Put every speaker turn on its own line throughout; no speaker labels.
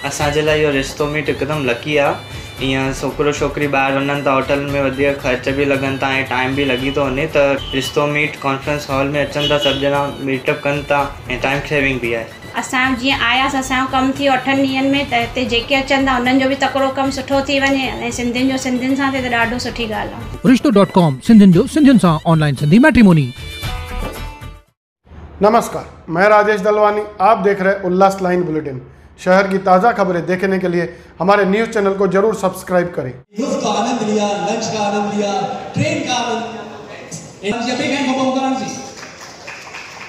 असांजे लाइ इहो रिश्तो मीट हिकदमि लकी आहे। ईअं छोकिरो छोकिरी ॿाहिरि वञनि था होटल में वधीक ख़र्च बि लॻनि था ऐं टाइम बि लॻी थो वञे, त रिश्तो मीट कॉन्फ्रेंस हॉल में अचनि था, सभु ॼणा मीटअप कनि था ऐं टाइम सेविंग बि आहे।
असां जीअं आयासीं, असांजो कमु थी 8 ॾींहंनि में, त हिते जेके अचनि था उन्हनि जो बि तकिड़ो कमु सुठो थी वञे ऐं सिंधियुनि जो सिंधियुनि सां थिए त ॾाढो सुठी ॻाल्हि आहे।
रिश्तो.com सिंधियुनि जो सिंधियुनि सां ऑनलाइन सिंधी मैट्रिमोनी।
नमस्कार, मैं राजेश दलवानी, आप देख रहे उल्लास लाइन बुलेटिन। शहर की ताज़ा खबरें देखने के लिए हमारे न्यूज़ चैनल को जरूर सब्सक्राइब करें।
लुत्फ का आनंद लिया, लंच का आनंद लिया, ट्रेन का आनंद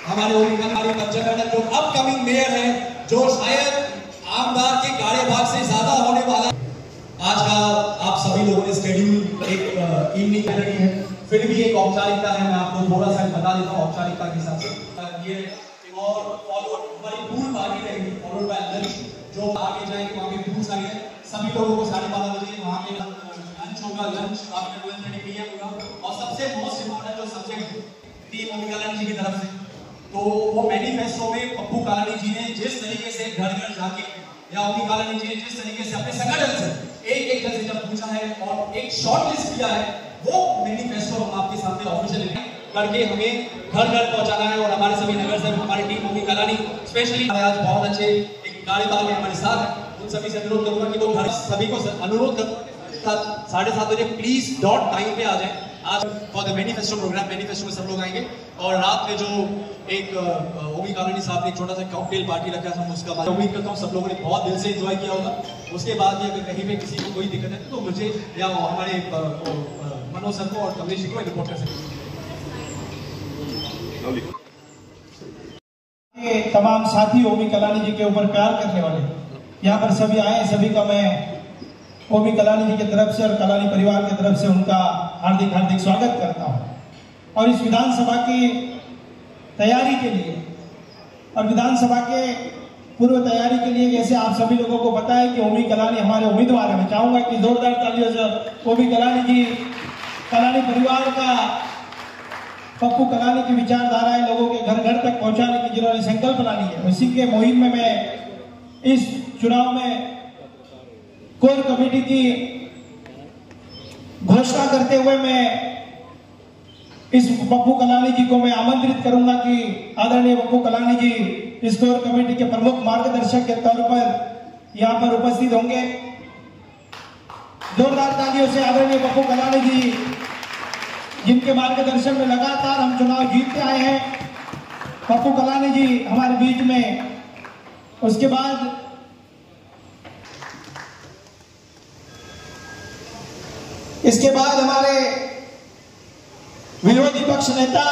हमारे जो अपकमिंग मेयर है, जो शायद आमदार के गाड़े भाग से ज्यादा होने वाला। आज का आप सभी लोगों ने शेड्यूल एक इवनिंग रही है, फिर भी एक औपचारिकता है, मैं आपको थोड़ा सा बता देता हूँ औपचारिकता के हिसाब से। ये और फॉलोड हमारी पूल पार्टी रहेगी, फॉलोड बाय लंच, जो आगे जाएंगे वहाँ पे पूल सारी है। सभी लोगों को 12:30 बजे वहाँ पे लंच होगा, लंच आपका 12:30 PM होगा। और सबसे मोस्ट इम्पोर्टेंट जो सब्जेक्ट टीम ओमी कलानी जी की तरफ से, तो वो मैनिफेस्टो में पप्पू कलानी जी ने जिस तरीके से घर घर जाके या ओमी कलानी जी ने जिस तरीके से अपने संगठन से एक घर से जब पूछा है और एक शॉर्ट लिस्ट किया है, वो मैनिफेस्टो हम आपके सामने ऑफिशियल करके हमें घर घर पहुंचाना है। और हमारे सभी नगर से हमारी टीम ओमी कलानी स्पेशली आज बहुत अच्छे एक गाड़ीबाग में हमारे साथ है, उन सभी से अनुरोध करूंगा कि वो घर सभी को अनुरोध कर 7:30 बजे प्लीज डॉट टाइम पे आ जाए आज for the manifesto programme. Manifesto में सब लोग आएंगे और रात में जो एक ओमी कलानी साहब ने एक छोटा सा कॉकटेल पार्टी रखा था, उसका मैं उम्मीद करता हूँ सब लोगों ने बहुत दिल से एंजॉय किया होगा। उसके बाद भी अगर कहीं पे किसी को कोई दिक्कत है तो मुझे या हमारे मनोज सर को और कमलेश जी को रिपोर्ट कर सकते हैं।
तमाम साथी ओमी कलानी जी के ऊपर प्यार करने वाले यहाँ पर सभी आए, सभी का मैं ओमी कलानी जी की तरफ से और कलानी परिवार की तरफ से उनका हार्दिक हार्दिक स्वागत करता हूँ। और इस विधानसभा की तैयारी के लिए और विधानसभा के पूर्व तैयारी के लिए, जैसे आप सभी लोगों को पता है कि ओमी कलानी हमारे उम्मीदवार हैं, मैं चाहूँगा कि जोरदार तालियों से ओमी कलानी जी, कलानी परिवार का, पप्पू कलानी की विचारधाराएं लोगों के घर घर तक पहुंचाने की जिन्होंने संकल्पना ली है, उसी के मुहिम में मैं इस चुनाव में कोर कमेटी की घोषणा करते हुए मैं इस पप्पू कलानी जी को मैं आमंत्रित करूंगा कि आदरणीय पप्पू कलानी जी इस कोर कमेटी के प्रमुख मार्गदर्शक के तौर पर यहाँ पर उपस्थित होंगे। जोरदार तालियों से आदरणीय पप्पू कलानी जी, जिनके मार्गदर्शन में लगातार हम चुनाव जीतते आए हैं, पप्पू कलानी जी हमारे बीच में। उसके बाद इसके बाद हमारे विरोधी पक्ष नेता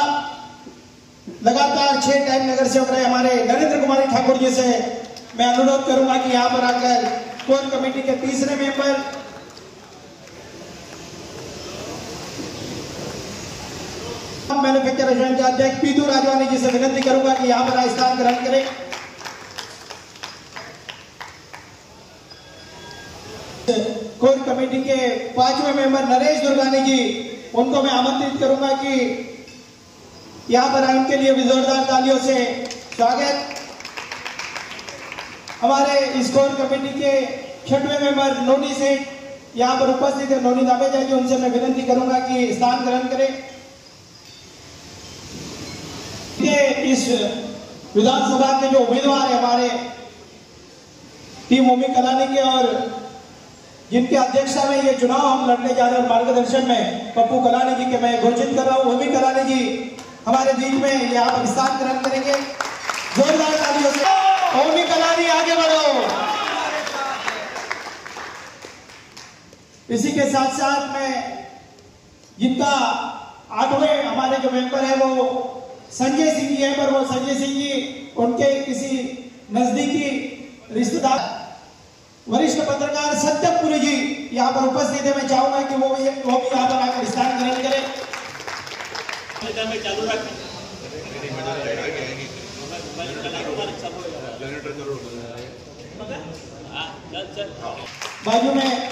लगातार 6 टाइम नगर सेवक रहे हमारे नरेंद्र कुमारी ठाकुर जी से मैं अनुरोध करूंगा कि यहाँ पर आकर कोर कमेटी के तीसरे मेंबर मैन्युफैक्चर एसोसिएशन के अध्यक्ष पीतू राजवानी जी से विनती करूंगा कि यहाँ पर स्थान ग्रहण करें। कोर कमेटी के 5वें मेंबर नरेश दुर्गानी जी, उनको मैं आमंत्रित करूंगा कि यहाँ पर आए, उनके लिए भी जोरदार तालियों से स्वागत। हमारे इस कोर कमेटी के 6वें मेंबर नोनी सेठ यहाँ पर उपस्थित है, नोनी दावेजा जी, उनसे मैं विनती करूंगा कि स्थान ग्रहण करें। इस विधानसभा के जो उम्मीदवार है हमारे टीम ओमी कलानी के और जिनके अध्यक्षता में ये चुनाव हम लड़ने जा रहे हैं, मार्गदर्शन में पप्पू कलानी जी के मैं घोषित कर रहा हूँ। ओमी कलानी जी हमारे बीच में यहाँ पर स्थान ग्रहण करेंगे। जोरदार तालियों से ओमी कलानी आगे बढ़ो। इसी के साथ साथ में जिनका 8वें हमारे जो मेंबर है वो संजय सिंह जी है, पर वो संजय सिंह जी उनके किसी नजदीकी रिश्तेदार वरिष्ठ पत्रकार सत्यपुरी जी यहाँ पर उपस्थित है। मैं चाहूंगा कि वो भी यहाँ पर आकर स्थान ग्रहण करें। बाजू में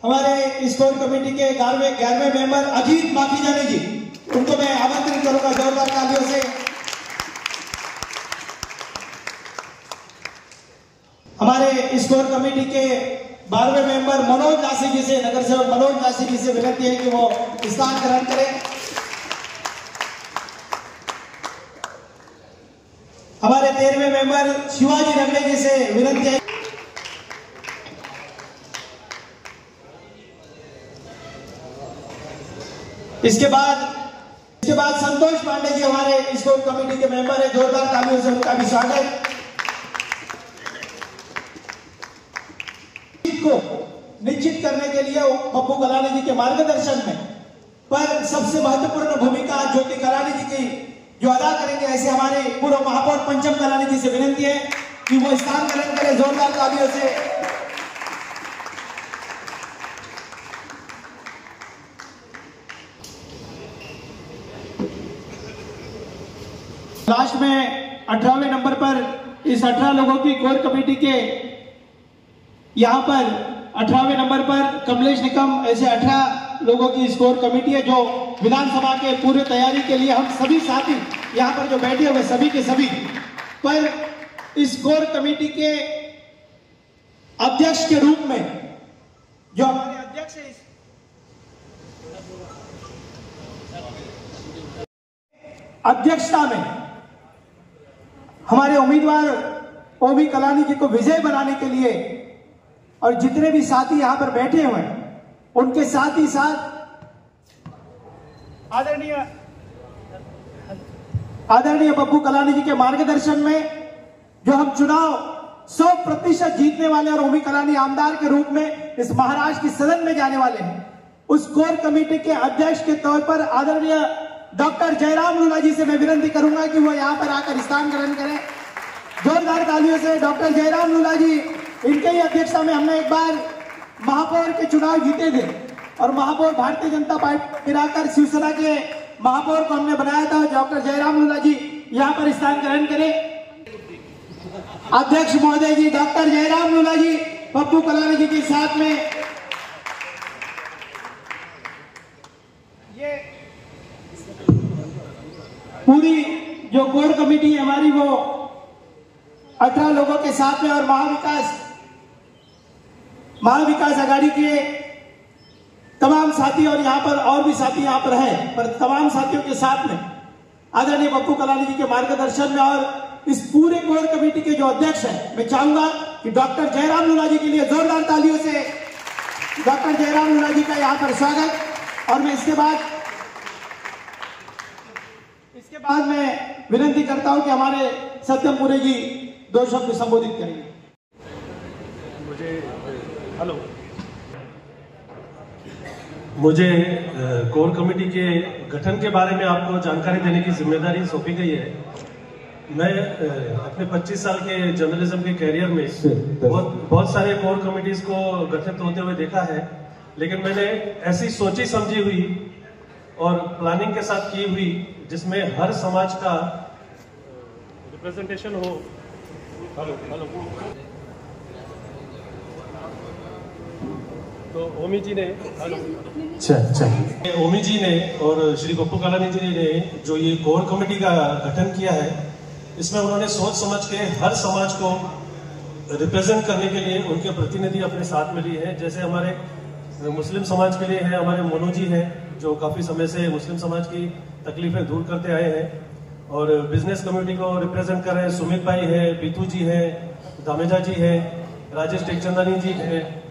हमारे इस कोर कमेटी के 11वें मेंबर अजीत माखीजानी जी, उनको मैं आमंत्रित करूंगा जोरदार तालियों से। हमारे इस कोर कमेटी के 12वें मेंबर मनोज नासिक जी से, नगर सेवक मनोज नासिक जी से विनती है कि वो स्थान ग्रहण करें। हमारे 13वें मेंबर शिवाजी रंगले जी से विनती है। इसके बाद संतोष पांडे जी हमारे इस कोर कमेटी के मेंबर है, जोरदार तालियों से उनका भी स्वागत। को निश्चित करने के लिए पप्पू कलानी जी के मार्गदर्शन में पर सबसे महत्वपूर्ण भूमिका ज्योति कलानी जी की जो अदा करेंगे, ऐसे हमारे पूर्व महापौर पंचम कलानी जी से विनती है कि वो स्थान ग्रहण करें जोरदार तालियों से। लास्ट में 18वें नंबर पर इस 18 लोगों की कोर कमेटी के यहाँ पर 18वें नंबर पर कमलेश निकम, ऐसे 18 लोगों की स्कोर कमेटी है जो विधानसभा के पूरे तैयारी के लिए हम सभी साथी यहाँ पर जो बैठे हुए सभी के सभी पर इस कोर कमेटी के अध्यक्ष के रूप में जो हमारे अध्यक्ष है, अध्यक्षता में हमारे उम्मीदवार ओमी कलानी जी को विजय बनाने के लिए और जितने भी साथी यहां पर बैठे हुए हैं उनके साथ ही साथ आदरणीय पप्पू कलानी जी के मार्गदर्शन में जो हम चुनाव 100% जीतने वाले और ओमी कलानी आमदार के रूप में इस महाराष्ट्र की सदन में जाने वाले हैं, उस कोर कमेटी के अध्यक्ष के तौर पर आदरणीय डॉक्टर जयराम लूला जी से मैं विनती करूंगा कि वो यहां पर आकर स्थान ग्रहण करें। जोरदार तालियों से डॉक्टर जयराम लूला जी, इनके ही अध्यक्षता में हमने एक बार महापौर के चुनाव जीते थे और महापौर भारतीय जनता पार्टी गिराकर शिवसेना के महापौर को हमने बनाया था। डॉक्टर जयराम लूला जी यहाँ पर स्थान ग्रहण करें। अध्यक्ष महोदय जी डॉक्टर जयराम लूला जी पप्पू कलानी जी के साथ में ये पूरी जो कोर कमेटी है हमारी वो 18 लोगों के साथ में और महाविकास आघाड़ी के तमाम साथी और यहाँ पर और भी साथी यहाँ पर है, पर तमाम साथियों के साथ में आदरणीय पप्पू कलानी जी के मार्गदर्शन में और इस पूरे कोर कमेटी के जो अध्यक्ष हैं, मैं चाहूंगा कि डॉक्टर जयराम लूला जी के लिए जोरदार तालियों से डॉक्टर जयराम लूला जी का यहाँ पर स्वागत। और मैं इसके बाद मैं विनती करता हूं कि हमारे सत्यमपुरे जी 2 शब्द संबोधित करेंगे।
मुझे कोर कमेटी के गठन के बारे में आपको जानकारी देने की जिम्मेदारी सौंपी गई है। मैं अपने 25 साल के जर्नलिज्म के कैरियर में बहुत सारे कोर कमेटीज को गठित होते हुए देखा है, लेकिन मैंने ऐसी सोची समझी हुई और प्लानिंग के साथ की हुई जिसमें हर समाज का रिप्रेजेंटेशन हो। तो ओमी जी ने ओमी जी ने और श्री पप्पू कलानी जी ने जो ये कोर कमेटी का गठन किया है, इसमें उन्होंने सोच समझ के हर समाज को रिप्रेजेंट करने के लिए उनके प्रतिनिधि अपने साथ में लिए हैं। जैसे हमारे मुस्लिम समाज के लिए है हमारे मनु जी हैं, जो काफी समय से मुस्लिम समाज की तकलीफें दूर करते आए हैं, और बिजनेस कम्युनिटी को रिप्रेजेंट कर रहे हैं सुमित भाई है, बीतू जी है, दामेजा जी है, राजेश टेकचंदानी जी है,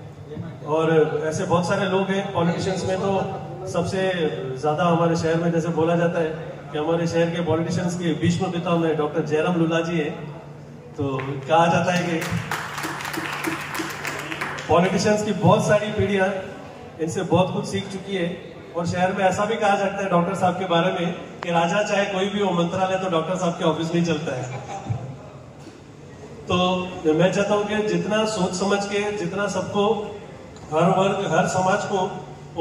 और ऐसे बहुत सारे लोग हैं। पॉलिटिशियंस में तो सबसे ज्यादा हमारे शहर में जैसे बोला जाता है कि हमारे शहर के पॉलिटिशियंस के भीष्म पितामह में डॉक्टर जयराम लूला जी है। तो कहा जाता है कि पॉलिटिशियंस की बहुत सारी पीढ़ियां इनसे बहुत कुछ सीख चुकी है, और शहर में ऐसा भी कहा जाता है डॉक्टर साहब के बारे में कि राजा चाहे कोई भी हो मंत्रालय तो डॉक्टर साहब के ऑफिस में ही चलता है। तो मैं चाहता हूं कि जितना सोच समझ के, जितना सबको, हर वर्ग, हर समाज को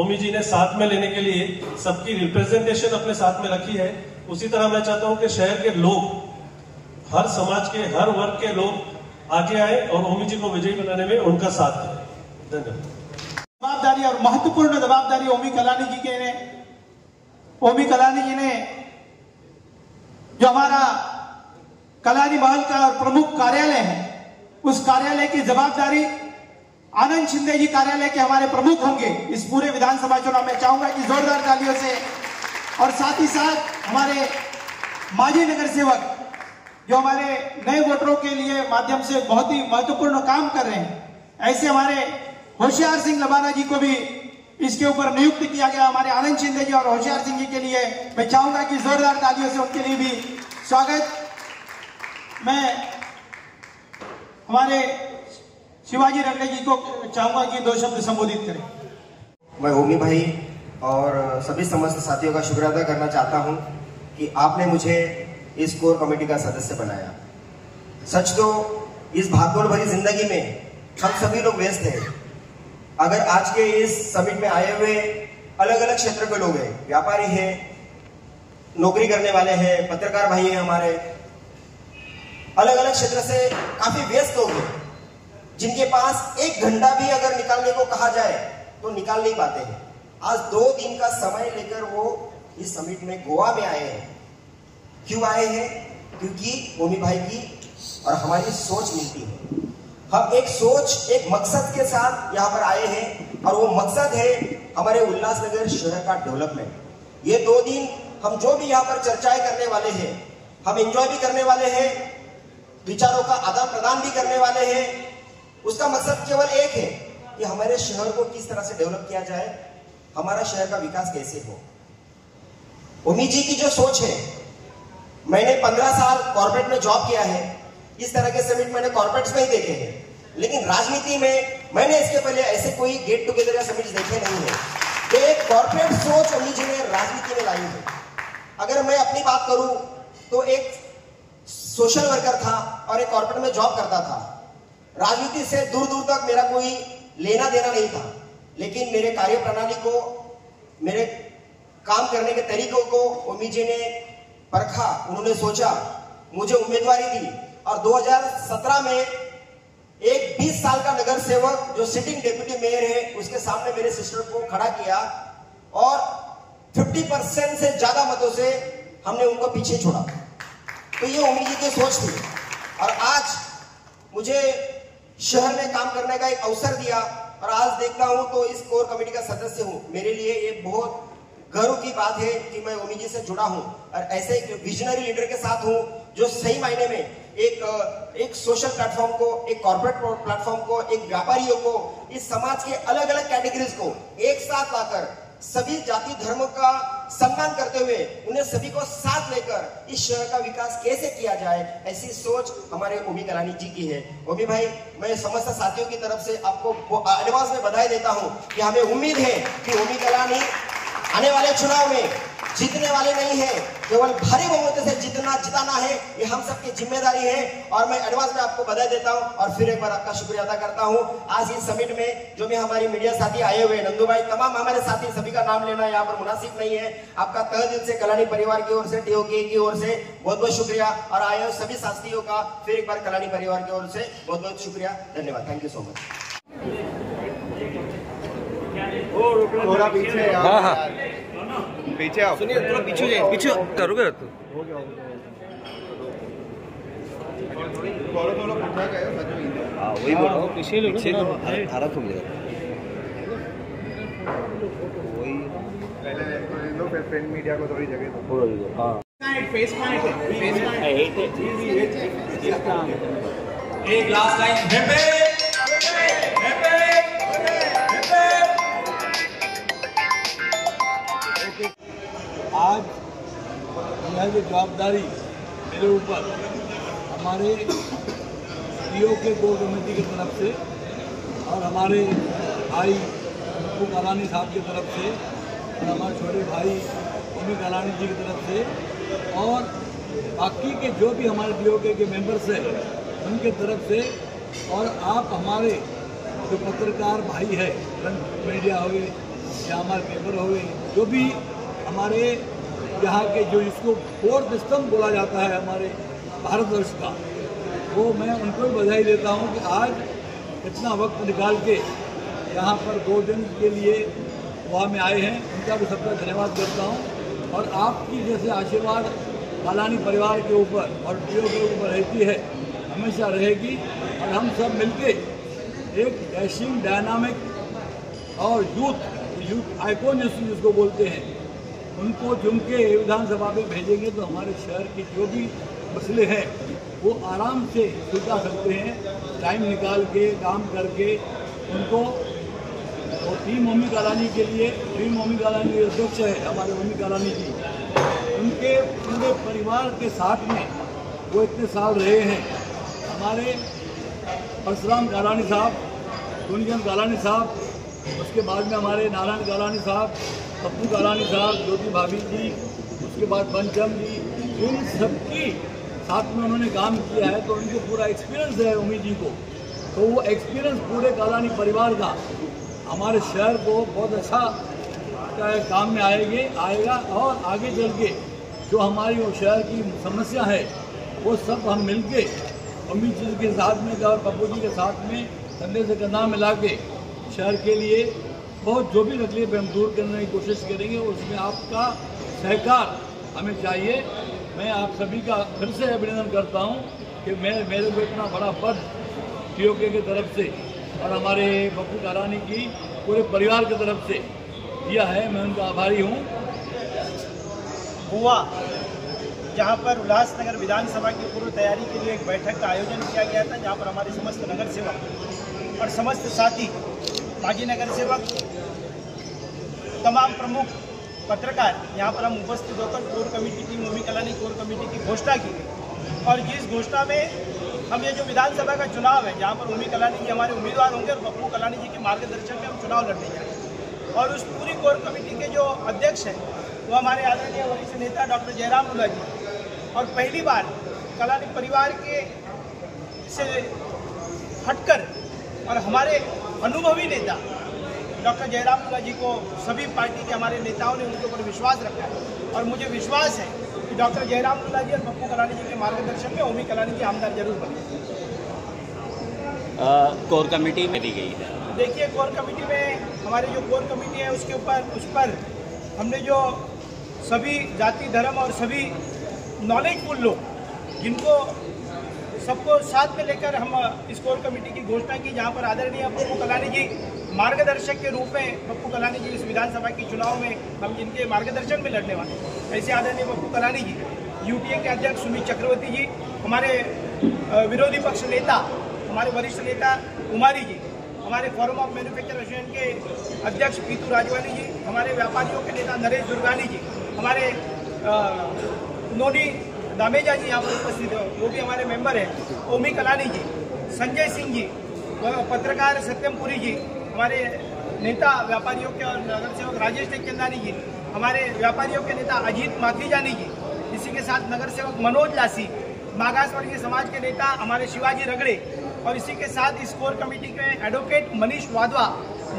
ओमी जी ने साथ में लेने के लिए सबकी रिप्रेजेंटेशन अपने साथ में रखी है, उसी तरह मैं चाहता हूं कि शहर के लोग, हर समाज के, हर वर्ग के लोग आगे आए और ओमी जी को विजयी बनाने में उनका साथ दें। धन्यवाद।
जवाबदारी और महत्वपूर्ण जवाबदारी ओमी कलानी जी ने जो हमारा कलानी महल का प्रमुख कार्यालय है उस कार्यालय की जवाबदारी आनंद शिंदे जी कार्यालय के हमारे प्रमुख होंगे इस पूरे विधानसभा चुनाव में। चाहूंगा कि जोरदार तालियों से, और साथ ही साथ हमारे माजी नगर सेवक जो हमारे नए वोटरों के लिए माध्यम से बहुत ही महत्वपूर्ण काम कर रहे हैं, ऐसे हमारे होशियार सिंह लबाना जी को भी इसके ऊपर नियुक्त किया गया। हमारे आनंद शिंदे जी और होशियार सिंह जी के लिए मैं चाहूंगा कि जोरदार तालियों से उनके लिए भी स्वागत। मैं हमारे शिवाजी रगड़े जी को चाहूंगा कि 2 शब्द संबोधित करें।
मैं ओमी भाई और सभी समस्त साथियों का शुक्रिया अदा करना चाहता हूं कि आपने मुझे इस कोर कमेटी का सदस्य बनाया। सच तो इस भागदौड़ भरी जिंदगी में हम सभी लोग व्यस्त हैं। अगर आज के इस समिट में आए हुए अलग अलग क्षेत्र के लोग हैं, व्यापारी हैं, नौकरी करने वाले हैं, पत्रकार भाई हैं, हमारे अलग अलग क्षेत्र से काफी व्यस्त लोग हैं, जिनके पास 1 घंटा भी अगर निकालने को कहा जाए तो निकाल नहीं पाते हैं। आज 2 दिन का समय लेकर वो इस समिट में गोवा में आए हैं। क्यों आए हैं? क्योंकि ओमी भाई की और हमारी सोच मिलती है। हम एक सोच, एक मकसद के साथ यहाँ पर आए हैं, और वो मकसद है हमारे उल्लासनगर शहर का डेवलपमेंट। ये 2 दिन हम जो भी यहाँ पर चर्चाएं करने वाले हैं, हम एंजॉय भी करने वाले हैं, विचारों का आदान प्रदान भी करने वाले हैं। उसका मकसद केवल एक है कि हमारे शहर को किस तरह से डेवलप किया जाए, हमारा शहर का विकास कैसे हो। ओमी जी की जो सोच है, मैंने 15 साल कॉर्पोरेट में जॉब किया है। इस तरह के समिट मैंने कॉर्पोरेट्स में ही देखे हैं, लेकिन राजनीति में मैंने इसके पहले ऐसे कोई गेट टुगेदर या समिट देखे नहीं है। तो एक कॉर्पोरेट सोच ओमी जी ने राजनीति में लाई है। अगर मैं अपनी बात करूं तो एक सोशल वर्कर था और एक कॉर्पोरेट में जॉब करता था। राजनीति से दूर दूर तक मेरा कोई लेना देना नहीं था, लेकिन मेरे कार्य प्रणाली को, मेरे काम करने के तरीकों को ओमी जी ने परखा। उन्होंने सोचा, मुझे उम्मीदवारी दी, और 2017 में एक 20 साल का नगर सेवक जो सिटिंग डेप्यूटी मेयर है, उसके सामने मेरे सिस्टर को खड़ा किया और 50% से ज्यादा मतों से हमने उनको पीछे छोड़ा। तो ये ओमी जी की सोच थी, और आज मुझे शहर में काम करने का एक अवसर दिया, और आज देखता हूं तो इस कोर कमेटी का सदस्य हूं। मेरे लिए ये बहुत गर्व की बात है कि मैं ओमी जी से जुड़ा हूं, और ऐसे एक विजनरी लीडर के साथ हूं जो सही मायने में एक सोशल प्लेटफॉर्म को, एक कॉर्पोरेट प्लेटफॉर्म को, एक व्यापारियों को, इस समाज के अलग अलग कैटेगरीज को एक साथ लाकर सभी जाति धर्म का सम्मान करते हुए उन्हें सभी को साथ लेकर इस शहर का विकास कैसे किया जाए, ऐसी सोच हमारे ओमी कलानी जी की है। ओमी भाई, मैं समस्त साथियों की तरफ से आपको एडवांस में बधाई देता हूं कि हमें उम्मीद है कि ओमी कलानी आने वाले चुनाव में जीतने वाले नहीं है, केवल भारी बहुमत से जिताना है, ये हम सबकी जिम्मेदारी है। और मैं एडवांस में आपको बधाई देता हूं और फिर एक बार आपका शुक्रिया अदा करता हूं। आज इस समिट में जो भी हमारी मीडिया साथी आए हुए, नंदू भाई, तमाम हमारे साथी, सभी का नाम लेना यहाँ पर मुनासिब नहीं है। आपका तहे दिल से कलानी परिवार की ओर से, टीओके की ओर से बहुत बहुत शुक्रिया, और आए हुए सभी साथियों का फिर एक बार कलानी परिवार की ओर से बहुत बहुत शुक्रिया, धन्यवाद। Thank you so much.
थोड़ा पीछे, हाँ हाँ पीछे आओ,
सुनिए थोड़ा पीछे करोगे तो
वही बोलो,
पीछे
हरा तुम वही पहले फिर प्रिंट मीडिया को थोड़ी जगह दो। हाँ
एक लास्ट लाइन,
आज यह जो जवाबदारी मेरे ऊपर हमारे टीओके कोर कमेटी की तरफ से और हमारे भाई पप्पू कलानी साहब की तरफ से और हमारे छोटे भाई ओमी कलानी जी की तरफ से और बाकी के जो भी हमारे टीओके के मेंबर्स हैं उनके तरफ से, और आप हमारे जो पत्रकार भाई है, मीडिया हो गए या हमारे पेपर हो गए, जो भी हमारे यहाँ के जो इसको 4th स्तंभ बोला जाता है हमारे भारतवर्ष का, वो मैं उनको भी बधाई देता हूँ कि आज इतना वक्त निकाल के यहाँ पर 2 दिन के लिए वहाँ में आए हैं। उनका भी सबका धन्यवाद करता हूँ, और आपकी जैसे आशीर्वाद कलानी परिवार के ऊपर और टीओ के ऊपर रहती है, हमेशा रहेगी। और हम सब मिलके एक डैशिंग डायनामिक और यूथ आइकॉन जिसको बोलते हैं, उनको चुन के विधानसभा में भेजेंगे तो हमारे शहर के जो भी मसले हैं वो आराम से सुलझा सकते हैं, टाइम निकाल के काम करके उनको। और टीम ओमी कालानी के लिए, टीम ओमी कालानी के अध्यक्ष है हमारे ओमी कालानी जी, उनके पूरे परिवार के साथ में वो इतने साल रहे हैं। हमारे परशुराम कालानी साहब, गुंजन कालानी साहब, उसके बाद में हमारे नारायण कालानी साहब, पप्पू कालानी साहब, ज्योति भाभी जी, उसके बाद पंचम जी, इन सबकी साथ में उन्होंने काम किया है, तो उनको पूरा एक्सपीरियंस है उम्मीद जी को। तो वो एक्सपीरियंस पूरे कालानी परिवार का हमारे शहर को बहुत अच्छा काम में आएगा और आगे चल के जो हमारी वो शहर की समस्या है वो सब हम मिलके उम्मीद जी के साथ में और पप्पू जी के साथ में कंधे से कंधा मिला के शहर के लिए बहुत जो भी तकलीफ हम दूर करने की कोशिश करेंगे, उसमें आपका सहकार हमें चाहिए। मैं आप सभी का फिर से अभिनंदन करता हूं कि मेरे को इतना बड़ा पद टीओके की तरफ से और हमारे पप्पू कालानी की पूरे परिवार की तरफ से दिया है, मैं उनका आभारी हूँ।
हुआ जहाँ पर उल्लासनगर विधानसभा की पूर्व तैयारी के लिए एक बैठक का आयोजन किया गया था, जहाँ पर हमारे समस्त नगर सेवक और समस्त साथी माजी नगर सेवक, तमाम प्रमुख पत्रकार यहाँ पर हम उपस्थित होकर कोर कमेटी टीम ओमी कालानी कोर कमेटी की घोषणा की गई। और जिस घोषणा में हम ये जो विधानसभा का चुनाव है, जहाँ पर ओमी कालानी जी हमारे उम्मीदवार होंगे और पप्पू कालानी जी के मार्गदर्शन में हम चुनाव लड़ने जाएंगे। और उस पूरी कोर कमेटी के जो अध्यक्ष हैं वो हमारे आदरणीय वरिष्ठ नेता डॉक्टर जयराम लुला जी, और पहली बार कालानी परिवार के से हटकर और हमारे अनुभवी नेता डॉक्टर जयराम लुला जी को सभी पार्टी के हमारे नेताओं ने उनके ऊपर विश्वास रखा है। और मुझे विश्वास है कि डॉक्टर जयराम लुला जी और पप्पू कालानी जी के मार्गदर्शन में ओमी कालानी जी आमदार जरूर बने।
कोर कमेटी में दी गई है,
देखिए कोर कमेटी में हमारी जो कोर कमेटी है उस पर हमने जो सभी जाति धर्म और सभी नॉलेजफुल लोग जिनको सबको साथ में लेकर हम इस कोर कमेटी की घोषणा की, जहां पर आदरणीय पप्पू कालानी जी मार्गदर्शक के रूप में, पप्पू कालानी जी इस विधानसभा के चुनाव में हम जिनके मार्गदर्शन में लड़ने वाले, ऐसे आदरणीय पप्पू कालानी जी, यूटीए के अध्यक्ष सुमित चक्रवर्ती जी, हमारे विरोधी पक्ष नेता हमारे वरिष्ठ नेता कुमारी जी, हमारे फोरम ऑफ मैन्युफैक्चर एसोसिएशन के अध्यक्ष पीतू राजवानी जी, हमारे व्यापारियों के नेता नरेश दुर्गानी जी, हमारे नोनी दामेजा जी यहाँ पर उपस्थित है, वो भी हमारे मेंबर हैं, ओमी कालानी जी, संजय सिंह जी, पत्रकार सत्यमपुरी जी, हमारे नेता व्यापारियों के और नगर सेवक राजेश टेकचंदानी जी, हमारे व्यापारियों के नेता अजीत माखीजानी जी, इसी के साथ नगर सेवक मनोज लासी, मागास वर्गीय समाज के नेता हमारे शिवाजी रगड़े, और इसी के साथ इस कोर कमेटी के एडवोकेट मनीष वाधवा,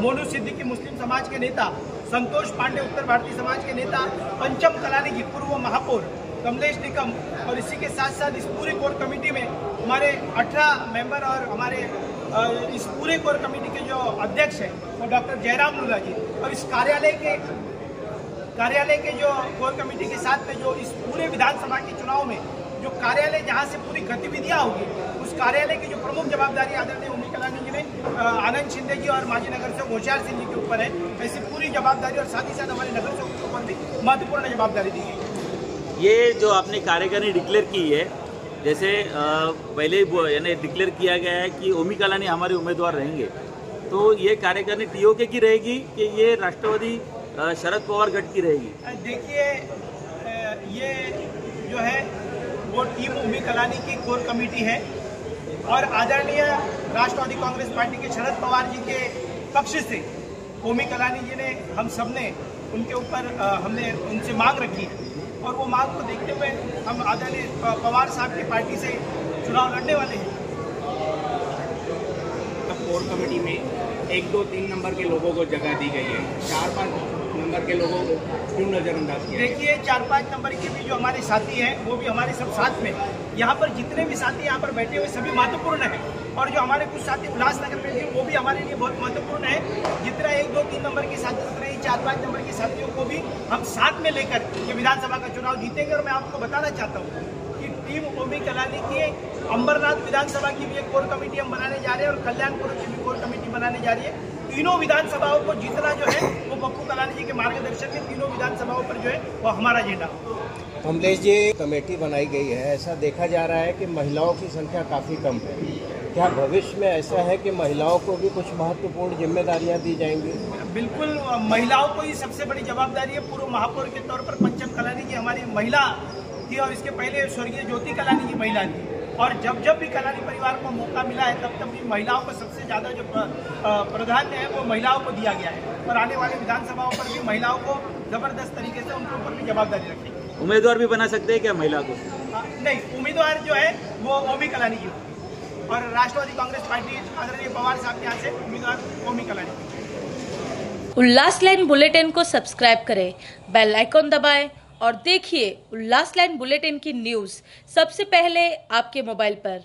मोनू सिद्दीकी मुस्लिम समाज के नेता, संतोष पांडे उत्तर भारतीय समाज के नेता, पंचम कालानी जी पूर्व महापौर, कमलेश निकम, और इसी के साथ साथ इस पूरी कोर कमेटी में हमारे 18 मेंबर और हमारे इस पूरे कोर कमेटी के जो अध्यक्ष हैं वो डॉक्टर जयराम लुला जी, और इस कार्यालय के जो कोर कमेटी के साथ में जो इस पूरे विधानसभा के चुनाव में जो कार्यालय जहां से पूरी गतिविधियां होगी, उस कार्यालय की जो प्रमुख जवाबदारी आदरणीय ओमी कालानी जी ने आनंद शिंदे जी और माजी नगर सेवक होशियार सिंह जी के ऊपर है, ऐसी पूरी जवाबदारी और साथ ही साथ हमारे नगर सेवक के ऊपर भी महत्वपूर्ण जवाबदारी दी गई।
ये जो आपने कार्यकारिणी डिक्लेयर की है, जैसे पहले यानी डिक्लेयर किया गया है कि ओमी कालानी हमारे उम्मीदवार रहेंगे, तो ये कार्यकारिणी टीओके की रहेगी कि ये राष्ट्रवादी शरद पवार गठ की रहेगी?
देखिए ये जो है वो टीम ओमी कालानी की कोर कमेटी है, और आदरणीय राष्ट्रवादी कांग्रेस पार्टी के शरद पवार जी के पक्ष से ओमी कालानी जी ने, हम सब ने उनके ऊपर हमने उनसे मांग रखी है, और वो मांग को देखते हुए हम आदरणीय पवार साहब की पार्टी से चुनाव लड़ने वाले हैं।
कोर कमेटी में 1, 2, 3 नंबर के लोगों को जगह दी गई है, 4, 5 नंबर के लोगों को क्यों नजरअंदाज किया?
देखिए 4, 5 नंबर के भी जो हमारे साथी हैं वो भी हमारे सब साथ में, यहाँ पर जितने भी साथी यहाँ पर बैठे हुए सभी महत्वपूर्ण हैं, और जो हमारे कुछ साथी उल्लासनगर में थे वो भी हमारे लिए बहुत महत्वपूर्ण है। जितना 1, 2, 3 नंबर के साथी, उतना ही 4, 5 नंबर के साथियों को भी हम साथ में लेकर ये विधानसभा का चुनाव जीतेंगे। और मैं आपको बताना चाहता हूँ कि टीम ओमी कालानी की अंबरनाथ विधानसभा की भी एक कोर कमेटी हम बनाने जा रहे हैं और कल्याणपुर की भी कोर कमेटी बनाने जा रही है। तीनों विधानसभाओं को जीतना जो है वो पप्पू कलानी जी के मार्गदर्शन में तीनों विधानसभाओं पर जो है वो हमारा एजेंडा।
कमलेश जी, कमेटी बनाई गई है, ऐसा देखा जा रहा है कि महिलाओं की संख्या काफ़ी कम है। क्या भविष्य में ऐसा है कि महिलाओं को भी कुछ महत्वपूर्ण जिम्मेदारियां दी जाएंगी?
बिल्कुल, महिलाओं को ही सबसे बड़ी जवाबदारी है। पूर्व महापौर के तौर पर पंचम कलानी जी हमारी महिला थी और इसके पहले स्वर्गीय ज्योति कलानी जी महिला थी। और जब भी कलानी परिवार को मौका मिला है तब भी महिलाओं को सबसे ज़्यादा जो प्राधान्य है वो महिलाओं को दिया गया है। और आने वाले विधानसभाओं पर भी महिलाओं को जबरदस्त तरीके से उनके ऊपर भी जवाबदारी रखेगी।
उम्मीदवार भी बना सकते हैं क्या महिला को?
नहीं, उम्मीदवार जो है वो ओमी कलानी जी और राष्ट्रवादी कांग्रेस पार्टी आदरणीय पवार साहब के यहाँ से उम्मीदवार ओमी कलानी।
उल्लास लाइन बुलेटिन को सब्सक्राइब करें, बेल आइकॉन दबाएं और देखिए उल्लास लाइन बुलेटिन की न्यूज़ सबसे पहले आपके मोबाइल पर।